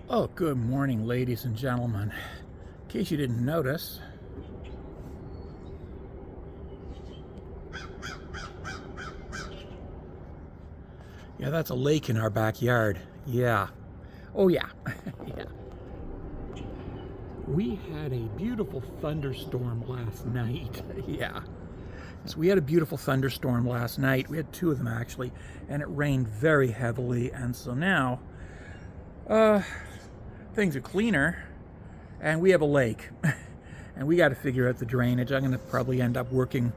Oh, good morning, ladies and gentlemen. In case you didn't notice, yeah, that's a lake in our backyard. Yeah. Oh, yeah. Yeah. We had a beautiful thunderstorm last night. Yeah. So we had a beautiful thunderstorm last night. We had two of them actually, and it rained very heavily. And so now, things are cleaner, and we have a lake, and we got to figure out the drainage. I'm going to probably end up working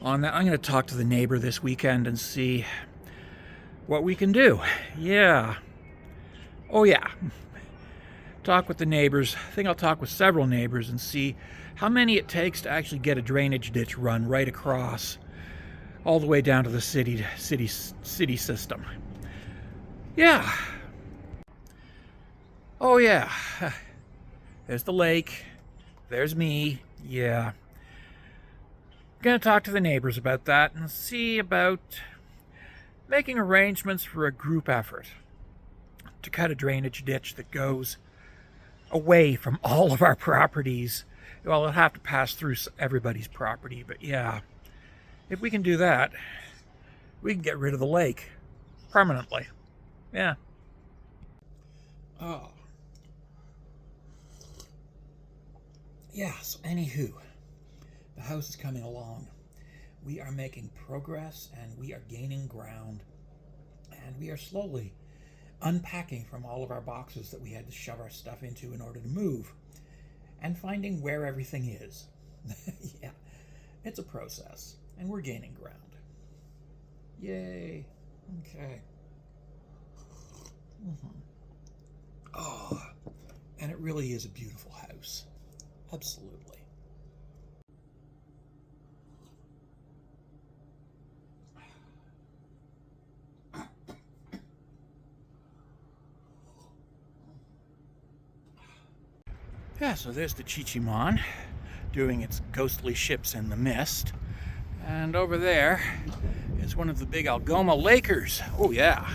on that. I'm going to talk to the neighbor this weekend and see what we can do. Yeah. Oh, yeah. Talk with the neighbors. I think I'll talk with several neighbors and see how many it takes to actually get a drainage ditch run right across all the way down to the city system. Yeah. Oh, yeah. There's the lake. There's me. Yeah. Gonna talk to the neighbors about that and see about making arrangements for a group effort to cut a drainage ditch that goes away from all of our properties. Well, it'll have to pass through everybody's property, but yeah, if we can do that, we can get rid of the lake permanently. Yeah. Oh. Yeah, so anywho, the house is coming along. We are making progress and we are gaining ground, and we are slowly unpacking from all of our boxes that we had to shove our stuff into in order to move, and finding where everything is. Yeah, it's a process, and we're gaining ground. Yay. Okay. Oh, and it really is a beautiful house. Absolutely. Yeah, so there's the Chichimon doing its ghostly ships in the mist. And over there is one of the big Algoma Lakers. Oh, yeah.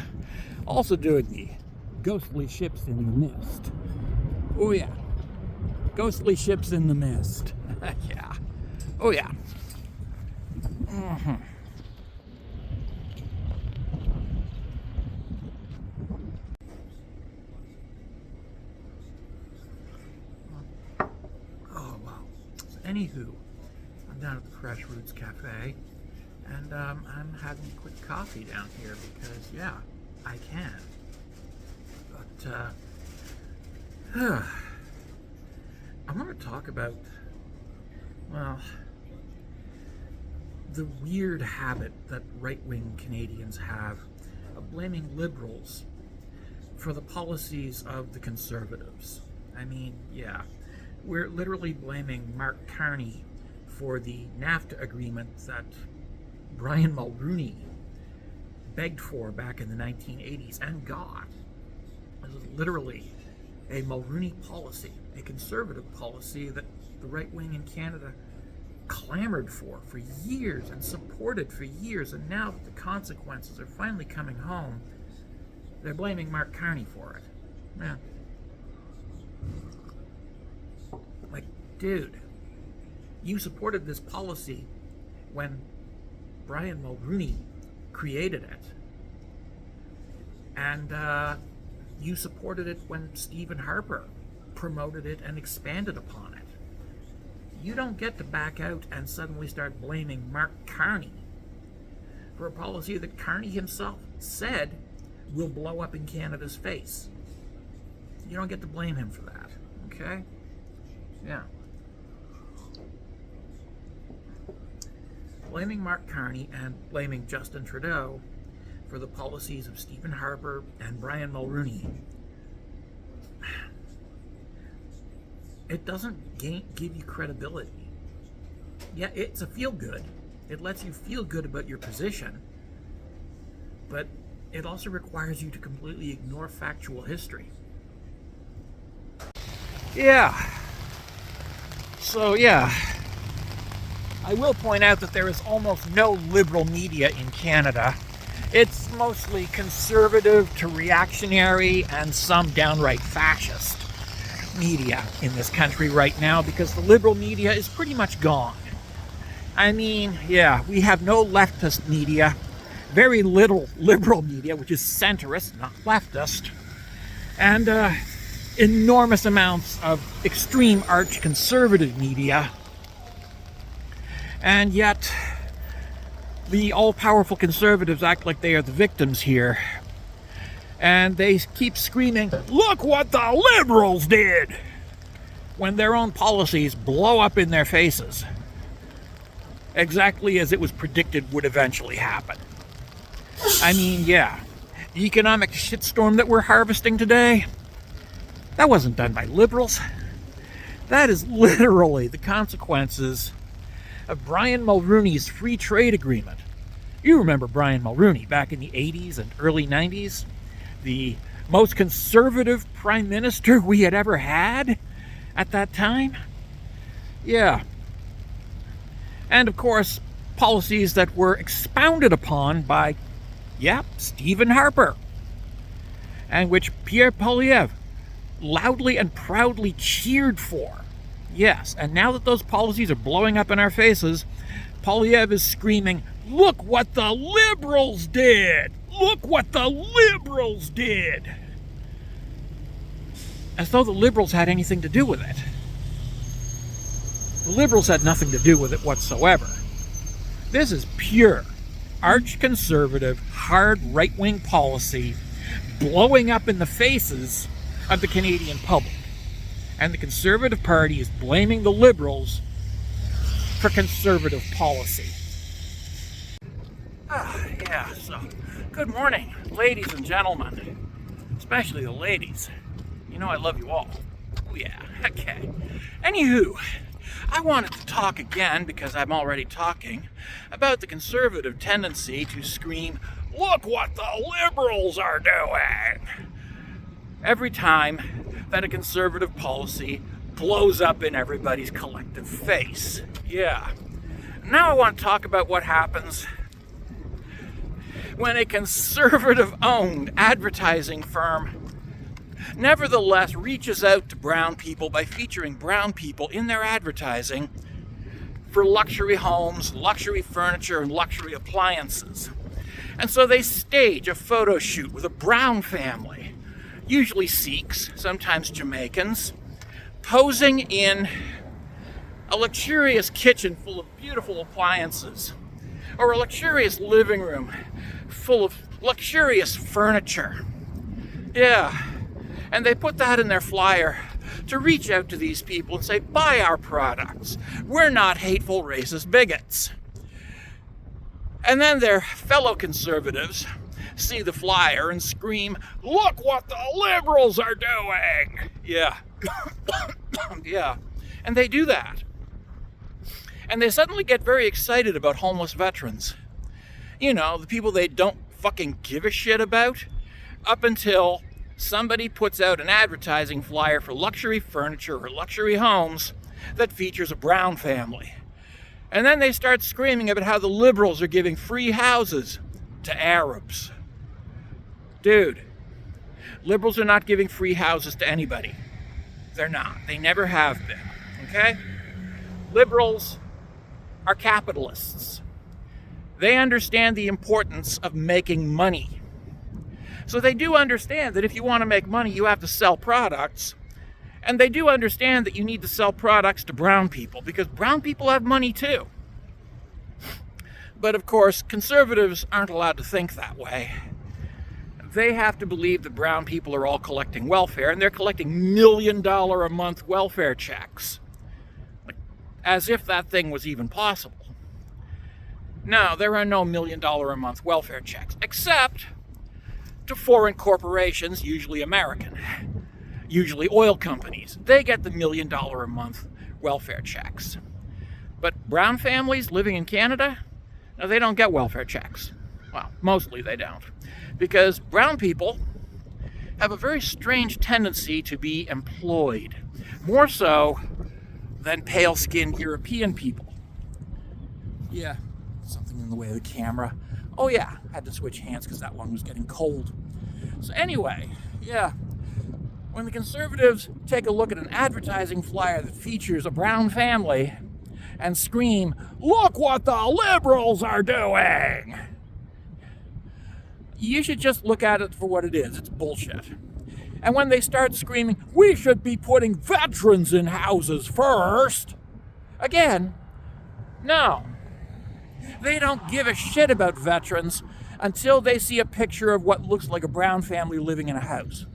Also doing the ghostly ships in the mist. Oh, yeah. Ghostly ships in the mist. Yeah. Oh, yeah. Mm-hmm. Anywho, I'm down at the Fresh Roots Cafe, and I'm having a quick coffee down here because, yeah, I can. But, I want to talk about, well, the weird habit that right-wing Canadians have of blaming Liberals for the policies of the Conservatives. I mean, yeah. We're literally blaming Mark Carney for the NAFTA agreement that Brian Mulrooney begged for back in the 1980s and got. It was literally a Mulrooney policy, a conservative policy that the right wing in Canada clamored for years and supported for years, and now that the consequences are finally coming home, they're blaming Mark Carney for it. Yeah. Like, dude, you supported this policy when Brian Mulrooney created it. And you supported it when Stephen Harper promoted it and expanded upon it. You don't get to back out and suddenly start blaming Mark Carney for a policy that Carney himself said will blow up in Canada's face. You don't get to blame him for that, okay? Yeah. Blaming Mark Carney and blaming Justin Trudeau for the policies of Stephen Harper and Brian Mulrooney, it doesn't give you credibility. Yeah, it's a feel-good. It lets you feel good about your position, but it also requires you to completely ignore factual history. Yeah. So, yeah, I will point out that there is almost no liberal media in Canada, It's mostly conservative to reactionary and some downright fascist media in this country right now, because the liberal media is pretty much gone. I mean, yeah, we have no leftist media, very little liberal media, which is centrist, not leftist, and enormous amounts of extreme arch-conservative media. And yet, the all-powerful conservatives act like they are the victims here. And they keep screaming, "Look what the liberals did!" when their own policies blow up in their faces. Exactly as it was predicted would eventually happen. I mean, yeah, the economic shitstorm that we're harvesting today, that wasn't done by liberals. That is literally the consequences of Brian Mulrooney's free trade agreement. You remember Brian Mulrooney back in the 80s and early 90s? The most conservative prime minister we had ever had at that time? Yeah. And of course, policies that were expounded upon by, Stephen Harper, and which Pierre Poilievre loudly and proudly cheered for. Yes, and now that those policies are blowing up in our faces, Poilievre is screaming, "Look what the liberals did! Look what the liberals did!" As though the liberals had anything to do with it. The liberals had nothing to do with it whatsoever. This is pure, arch-conservative, hard right-wing policy blowing up in the faces of the Canadian public. And the Conservative Party is blaming the Liberals for conservative policy. So good morning, ladies and gentlemen, especially the ladies. You know I love you all. Oh yeah, okay. Anywho, I wanted to talk again, because I'm already talking, about the conservative tendency to scream, "Look what the liberals are doing!" every time that a conservative policy blows up in everybody's collective face. Yeah. Now I want to talk about what happens when a conservative-owned advertising firm nevertheless reaches out to brown people by featuring brown people in their advertising for luxury homes, luxury furniture, and luxury appliances. And so they stage a photo shoot with a brown family, usually Sikhs, sometimes Jamaicans, posing in a luxurious kitchen full of beautiful appliances, or a luxurious living room full of luxurious furniture. Yeah, and they put that in their flyer to reach out to these people and say, "Buy our products. We're not hateful, racist bigots." And then their fellow conservatives see the flyer and scream, "Look what the liberals are doing!" Yeah. Yeah. And they do that. And they suddenly get very excited about homeless veterans. You know, the people they don't fucking give a shit about, up until somebody puts out an advertising flyer for luxury furniture or luxury homes that features a brown family. And then they start screaming about how the liberals are giving free houses to Arabs. Dude, liberals are not giving free houses to anybody. They're not. They never have been. Okay? Liberals are capitalists. They understand the importance of making money. So they do understand that if you want to make money, you have to sell products. And they do understand that you need to sell products to brown people, because brown people have money too. But of course, conservatives aren't allowed to think that way. They have to believe that brown people are all collecting welfare, and they're collecting $1 million a month welfare checks. As if that thing was even possible. No, there are no $1 million a month welfare checks, except to foreign corporations, usually American, usually oil companies. They get the $1 million a month welfare checks. But brown families living in Canada, no, they don't get welfare checks. Well, mostly they don't. Because brown people have a very strange tendency to be employed, more so than pale-skinned European people. Yeah, something in the way of the camera. Oh yeah, had to switch hands because that one was getting cold. So anyway, yeah, when the conservatives take a look at an advertising flyer that features a brown family and scream, "Look what the liberals are doing!" you should just look at it for what it is. It's bullshit. And when they start screaming, "We should be putting veterans in houses first," again, no. They don't give a shit about veterans until they see a picture of what looks like a brown family living in a house.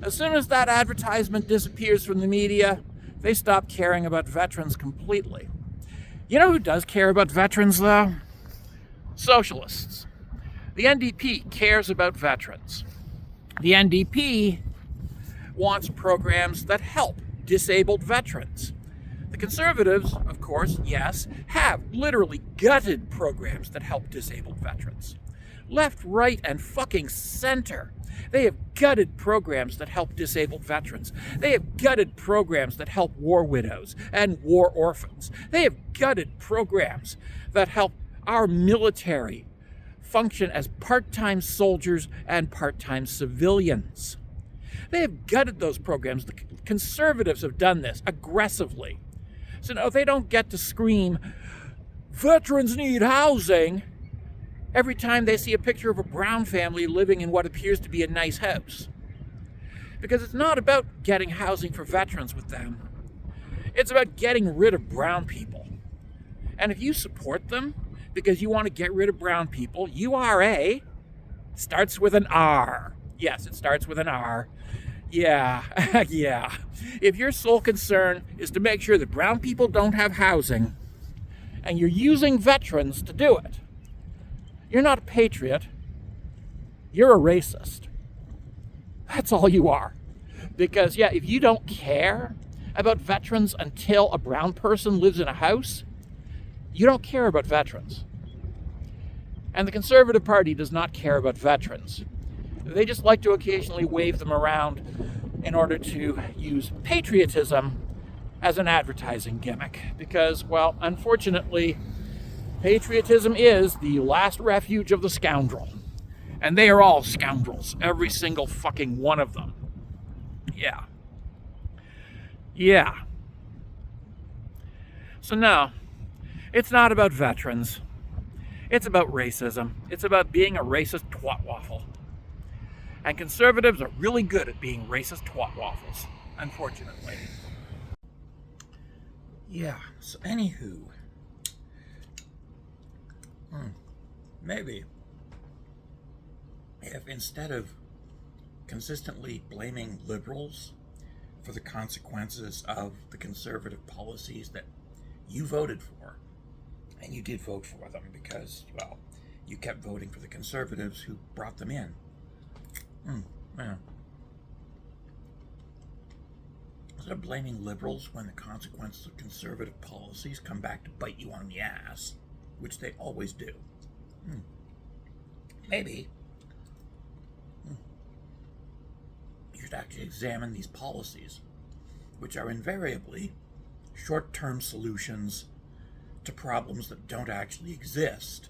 As soon as that advertisement disappears from the media, they stop caring about veterans completely. You know who does care about veterans, though? Socialists. The NDP cares about veterans. The NDP wants programs that help disabled veterans. The Conservatives, of course, yes, have literally gutted programs that help disabled veterans. Left, right, and fucking center. They have gutted programs that help disabled veterans. They have gutted programs that help war widows and war orphans. They have gutted programs that help our military function as part-time soldiers and part-time civilians. They have gutted those programs. The Conservatives have done this aggressively. So no, they don't get to scream, "Veterans need housing," every time they see a picture of a brown family living in what appears to be a nice house. Because it's not about getting housing for veterans with them. It's about getting rid of brown people. And if you support them because you want to get rid of brown people, URA starts with an R. Yes, it starts with an R. Yeah, yeah. If your sole concern is to make sure that brown people don't have housing, and you're using veterans to do it, you're not a patriot, you're a racist. That's all you are. Because, yeah, if you don't care about veterans until a brown person lives in a house, you don't care about veterans. And the Conservative Party does not care about veterans. They just like to occasionally wave them around in order to use patriotism as an advertising gimmick. Because, well, unfortunately, patriotism is the last refuge of the scoundrel. And they are all scoundrels. Every single fucking one of them. Yeah. Yeah. So no, it's not about veterans. It's about racism. It's about being a racist twat waffle. And conservatives are really good at being racist twat waffles, unfortunately. Yeah, so anywho. Maybe if instead of consistently blaming liberals for the consequences of the conservative policies that you voted for, and you did vote for them because, well, you kept voting for the conservatives who brought them in. Yeah. Instead of blaming liberals when the consequences of conservative policies come back to bite you on the ass, which they always do, maybe you should actually examine these policies, which are invariably short-term solutions to problems that don't actually exist,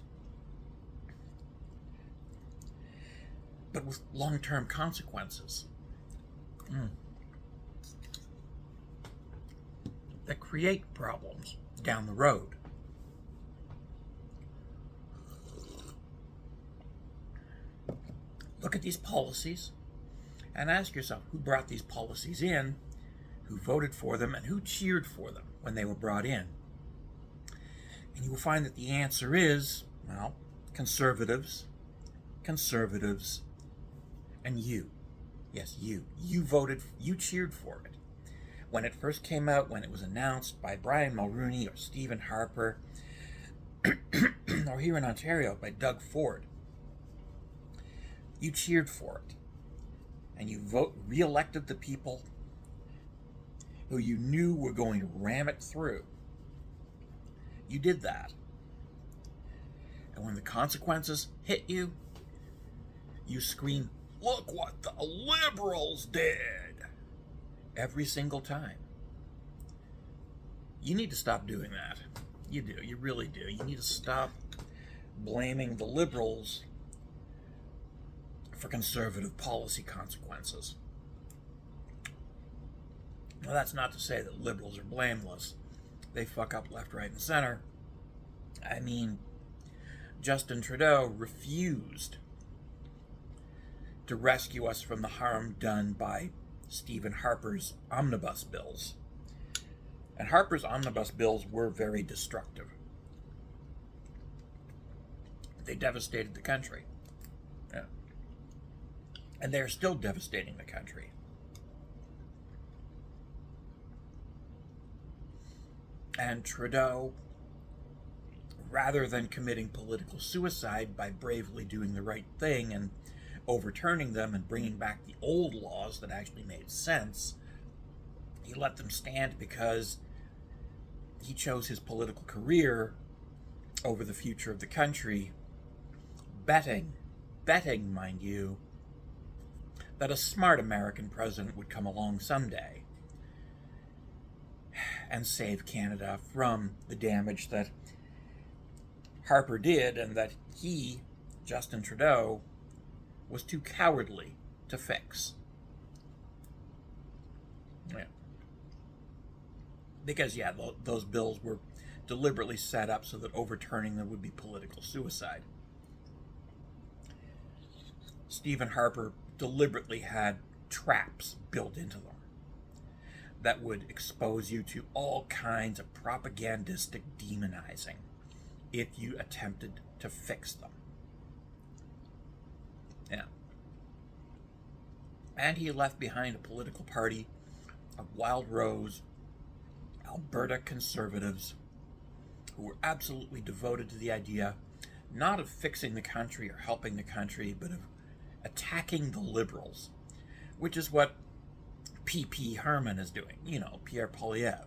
but with long-term consequences that create problems down the road. Look at these policies and ask yourself who brought these policies in, who voted for them, and who cheered for them when they were brought in. And you will find that the answer is, well, conservatives, and you. Yes, you. You voted, you cheered for it. When it first came out, when it was announced by Brian Mulrooney or Stephen Harper, or here in Ontario by Doug Ford, you cheered for it. And you re-elected the people who you knew were going to ram it through. You did that. And when the consequences hit you, you scream, "Look what the liberals did!" every single time. You need to stop doing that. You do. You really do. You need to stop blaming the liberals for conservative policy consequences. Now, that's not to say that liberals are blameless. They fuck up left, right, and center. I mean, Justin Trudeau refused to rescue us from the harm done by Stephen Harper's omnibus bills. And Harper's omnibus bills were very destructive. They devastated the country. Yeah. And they're still devastating the country. And Trudeau, rather than committing political suicide by bravely doing the right thing and overturning them and bringing back the old laws that actually made sense, he let them stand because he chose his political career over the future of the country, betting, mind you, that a smart American president would come along someday and save Canada from the damage that Harper did and that he, Justin Trudeau, was too cowardly to fix. Yeah. Because, yeah, those bills were deliberately set up so that overturning them would be political suicide. Stephen Harper deliberately had traps built into them that would expose you to all kinds of propagandistic demonizing if you attempted to fix them. Yeah. And he left behind a political party of Wild Rose, Alberta conservatives who were absolutely devoted to the idea not of fixing the country or helping the country, but of attacking the liberals, which is what P.P. Herman is doing. You know, Pierre Poilievre.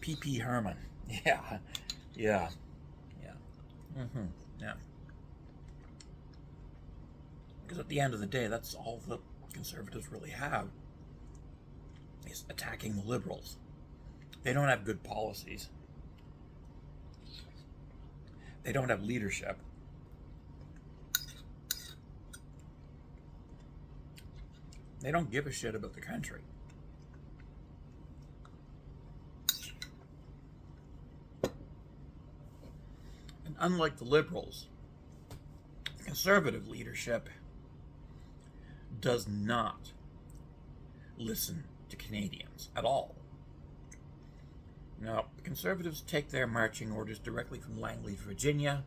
P.P. Herman. Yeah. Yeah. Yeah. Because at the end of the day, that's all the conservatives really have, is attacking the liberals. They don't have good policies. They don't have leadership. They don't give a shit about the country. And unlike the liberals, conservative leadership does not listen to Canadians at all. Now, the Conservatives take their marching orders directly from Langley, Virginia,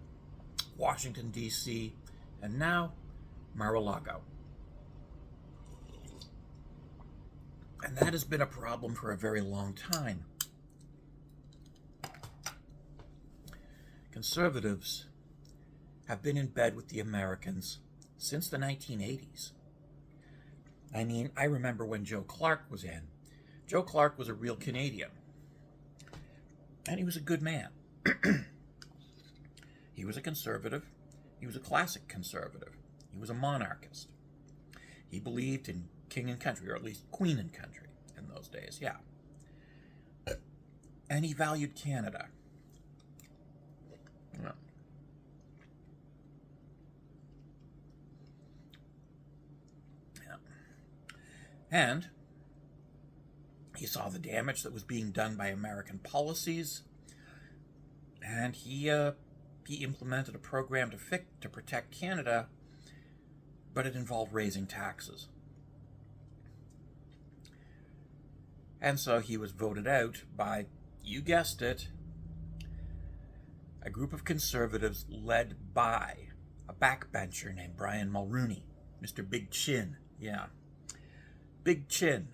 Washington, D.C., and now Mar-a-Lago. And that has been a problem for a very long time. Conservatives have been in bed with the Americans since the 1980s. I mean, I remember when Joe Clark was in. Joe Clark was a real Canadian. And he was a good man. He was a conservative. He was a classic conservative. He was a monarchist. He believed in king and country, or at least queen and country in those days, yeah. And he valued Canada. Yeah. And he saw the damage that was being done by American policies, and he implemented a program to protect Canada, but it involved raising taxes. And so he was voted out by, you guessed it, a group of conservatives led by a backbencher named Brian Mulrooney, Mr. Big Chin, yeah. Big Chin.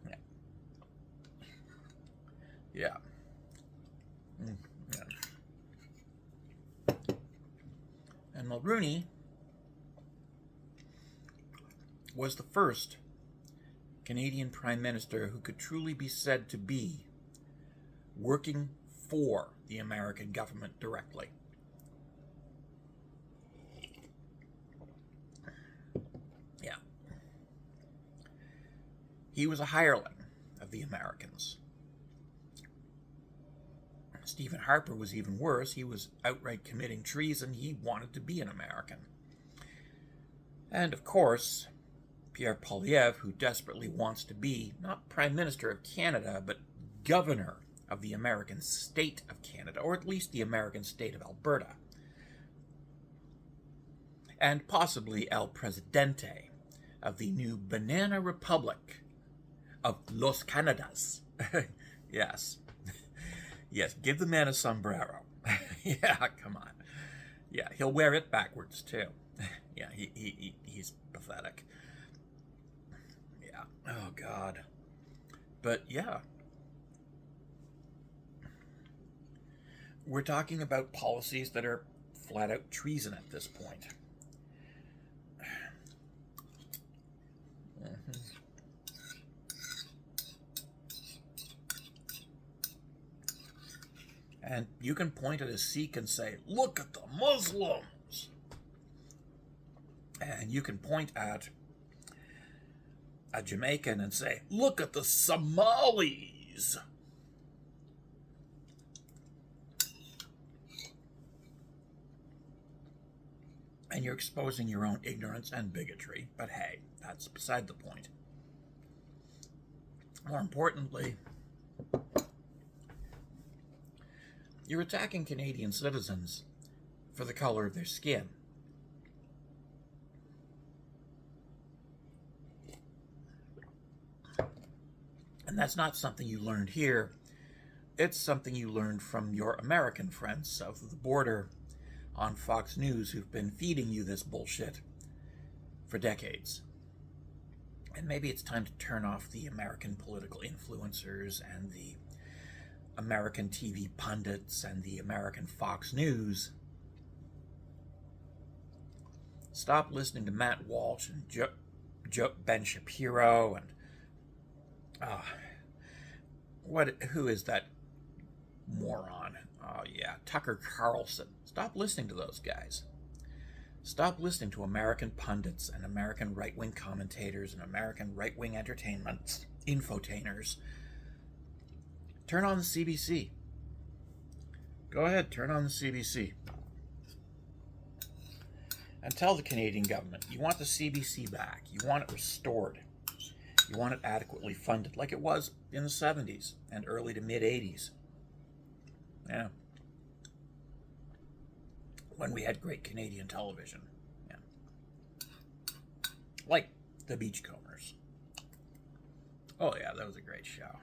Yeah. Yeah. And Mulrooney was the first Canadian Prime Minister who could truly be said to be working for the American government directly. Yeah. He was a hireling of the Americans. Stephen Harper was even worse. He was outright committing treason. He wanted to be an American. And of course, Pierre Poilievre, who desperately wants to be not Prime Minister of Canada, but Governor of the American state of Canada, or at least the American state of Alberta, and possibly El Presidente of the new Banana Republic of Los Canadas. Yes. Yes, give the man a sombrero. Yeah, come on. Yeah, he'll wear it backwards, too. Yeah, he's pathetic. Yeah, oh, God. But, yeah. We're talking about policies that are flat-out treason at this point. And you can point at a Sikh and say, look at the Muslims. And you can point at a Jamaican and say, look at the Somalis. And you're exposing your own ignorance and bigotry. But hey, that's beside the point. More importantly, you're attacking Canadian citizens for the color of their skin. And that's not something you learned here. It's something you learned from your American friends south of the border on Fox News who've been feeding you this bullshit for decades. And maybe it's time to turn off the American political influencers and the American TV pundits and the American Fox News. Stop listening to Matt Walsh and Ben Shapiro and who is that moron? Oh yeah, Tucker Carlson. Stop listening to those guys. Stop listening to American pundits and American right-wing commentators and American right-wing entertainment infotainers. Turn on the CBC. Go ahead, turn on the CBC. And tell the Canadian government you want the CBC back. You want it restored. You want it adequately funded like it was in the 70s and early to mid-80s. Yeah. When we had great Canadian television. Yeah. Like the Beachcombers. Oh yeah, that was a great show.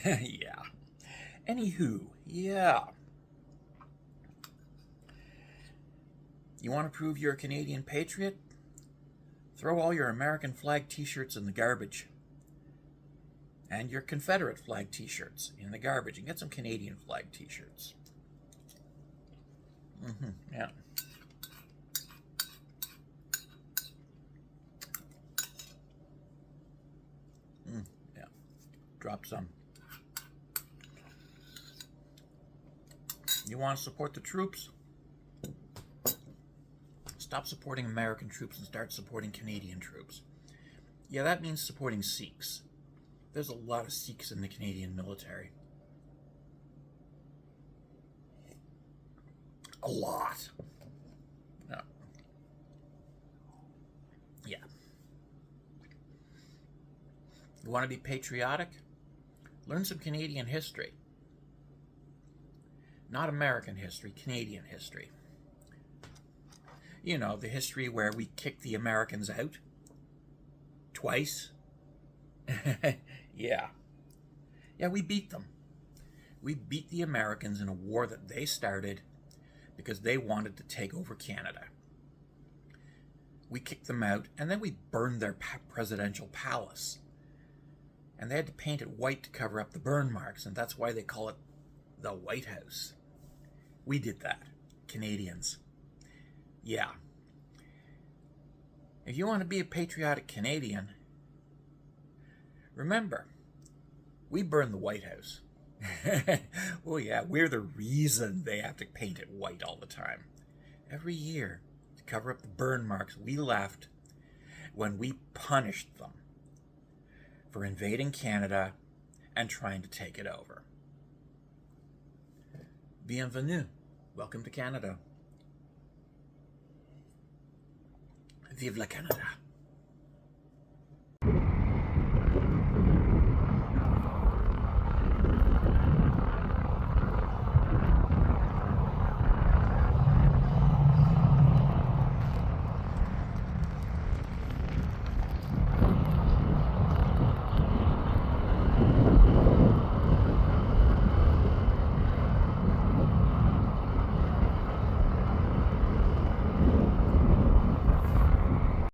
Yeah. Anywho, yeah. You want to prove you're a Canadian patriot? Throw all your American flag t-shirts in the garbage. And your Confederate flag t-shirts in the garbage. And get some Canadian flag t-shirts. Yeah. Yeah. Drop some. You want to support the troops? Stop supporting American troops and start supporting Canadian troops. Yeah, that means supporting Sikhs. There's a lot of Sikhs in the Canadian military. A lot. No. Yeah. You want to be patriotic? Learn some Canadian history. Not American history, Canadian history. You know, the history where we kicked the Americans out. Twice. Yeah. Yeah, we beat them. We beat the Americans in a war that they started because they wanted to take over Canada. We kicked them out, and then we burned their presidential palace. And they had to paint it white to cover up the burn marks, and that's why they call it the White House. We did that. Canadians. Yeah. If you want to be a patriotic Canadian, remember, we burned the White House. Oh yeah, we're the reason they have to paint it white all the time. Every year, to cover up the burn marks we left when we punished them for invading Canada and trying to take it over. Bienvenue. Welcome to Canada. Vive la Canada.